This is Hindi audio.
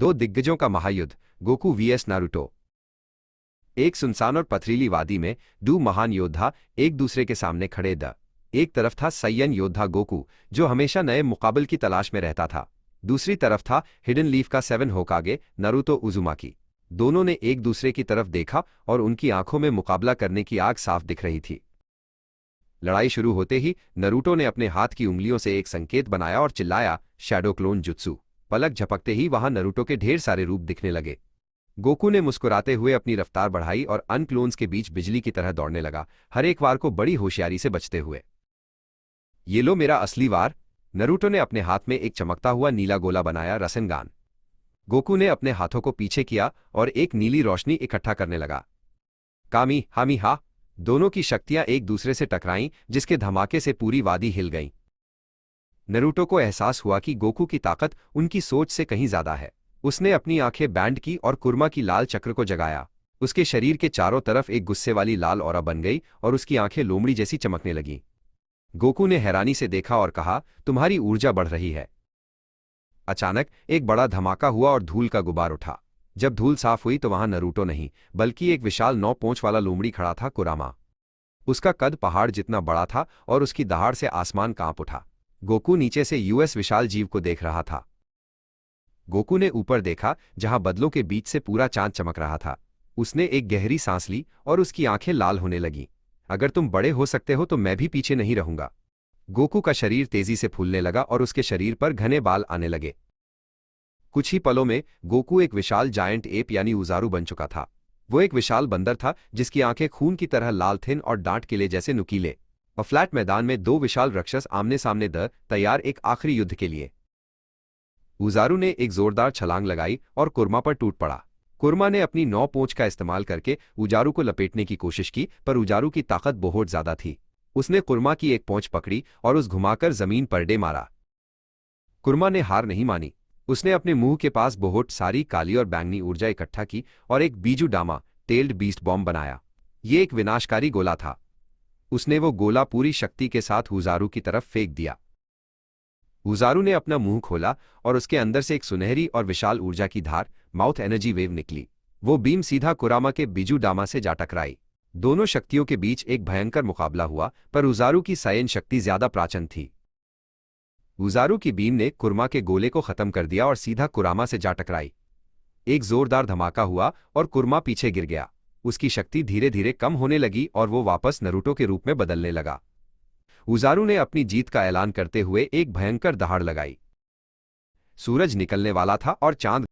दो दिग्गजों का महायुद्ध, गोकू वीएस नारुतो। एक सुनसान और पथरीली वादी में दो महान योद्धा एक दूसरे के सामने खड़े द एक तरफ था सैयन योद्धा गोकू, जो हमेशा नए मुकाबले की तलाश में रहता था। दूसरी तरफ था हिडन लीफ का 7 होकागे नारुतो उजुमाकी। दोनों ने एक दूसरे की तरफ देखा और उनकी आंखों में मुकाबला करने की आग साफ दिख रही थी। लड़ाई शुरू होते ही नारुतो ने अपने हाथ की उंगलियों से एक संकेत बनाया और चिल्लाया, शैडो क्लोन जुत्सु। पलक झपकते ही वहां नारुतो के ढेर सारे रूप दिखने लगे। गोकू ने मुस्कुराते हुए अपनी रफ्तार बढ़ाई और अनक्लोन्स के बीच बिजली की तरह दौड़ने लगा, हर एक वार को बड़ी होशियारी से बचते हुए। ये लो मेरा असली वार। नारुतो ने अपने हाथ में एक चमकता हुआ नीला गोला बनाया, रसेनगान। गोकू ने अपने हाथों को पीछे किया और एक नीली रोशनी इकट्ठा करने लगा। कामी हामी हा। दोनों की शक्तियां एक दूसरे से टकराईं, जिसके धमाके से पूरी वादी हिल गई। नारुतो को एहसास हुआ कि गोकू की ताकत उनकी सोच से कहीं ज्यादा है। उसने अपनी आंखें बैंड की और कुर्मा की लाल चक्र को जगाया। उसके शरीर के चारों तरफ एक गुस्से वाली लाल औरा बन गई और उसकी आंखें लोमड़ी जैसी चमकने लगीं। गोकू ने हैरानी से देखा और कहा, तुम्हारी ऊर्जा बढ़ रही है। अचानक एक बड़ा धमाका हुआ और धूल का गुबार उठा। जब धूल साफ हुई तो वहां नारुतो नहीं, बल्कि एक विशाल 9 पूंछ वाला लोमड़ी खड़ा था, कुरामा। उसका कद पहाड़ जितना बड़ा था और उसकी दहाड़ से आसमान कांप उठा। गोकू नीचे से यूएस विशाल जीव को देख रहा था। गोकू ने ऊपर देखा, जहां बदलों के बीच से पूरा चांद चमक रहा था। उसने एक गहरी सांस ली और उसकी आंखें लाल होने लगीं। अगर तुम बड़े हो सकते हो तो मैं भी पीछे नहीं रहूंगा। गोकू का शरीर तेजी से फूलने लगा और उसके शरीर पर घने बाल आने लगे। कुछ ही पलों में गोकू एक विशाल जायंट एप यानी उजारू बन चुका था। वो एक विशाल बंदर था जिसकी आंखें खून की तरह लाल थिन और डांट किले जैसे नुकीले। और फ्लैट मैदान में दो विशाल राक्षस आमने सामने तैयार एक आखिरी युद्ध के लिए। उजारू ने एक जोरदार छलांग लगाई और कुर्मा पर टूट पड़ा। कुर्मा ने अपनी 9 पूंछ का इस्तेमाल करके उजारू को लपेटने की कोशिश की, पर उजारू की ताकत बहुत ज्यादा थी। उसने कुर्मा की एक पूंछ पकड़ी और उस घुमाकर जमीन पर डे मारा। कुर्मा ने हार नहीं मानी। उसने अपने मुंह के पास बहुत सारी काली और बैंगनी ऊर्जा इकट्ठा की और एक बीजू डामा टेल्ड बीस्ट बॉम्ब बनाया। ये एक विनाशकारी गोला था। उसने वो गोला पूरी शक्ति के साथ उजारू की तरफ फेंक दिया। उजारू ने अपना मुंह खोला और उसके अंदर से एक सुनहरी और विशाल ऊर्जा की धार, माउथ एनर्जी वेव निकली। वो बीम सीधा कुरामा के बीजू डामा से जा टकराई। दोनों शक्तियों के बीच एक भयंकर मुकाबला हुआ, पर उजारू की सायन शक्ति ज्यादा प्राचीन थी। उजारू की बीम ने कुर्मा के गोले को खत्म कर दिया और सीधा कुरामा से जा टकराई। एक जोरदार धमाका हुआ और कुर्मा पीछे गिर गया। उसकी शक्ति धीरे धीरे कम होने लगी और वो वापस नारुतो के रूप में बदलने लगा। उजारू ने अपनी जीत का ऐलान करते हुए एक भयंकर दहाड़ लगाई। सूरज निकलने वाला था और चांद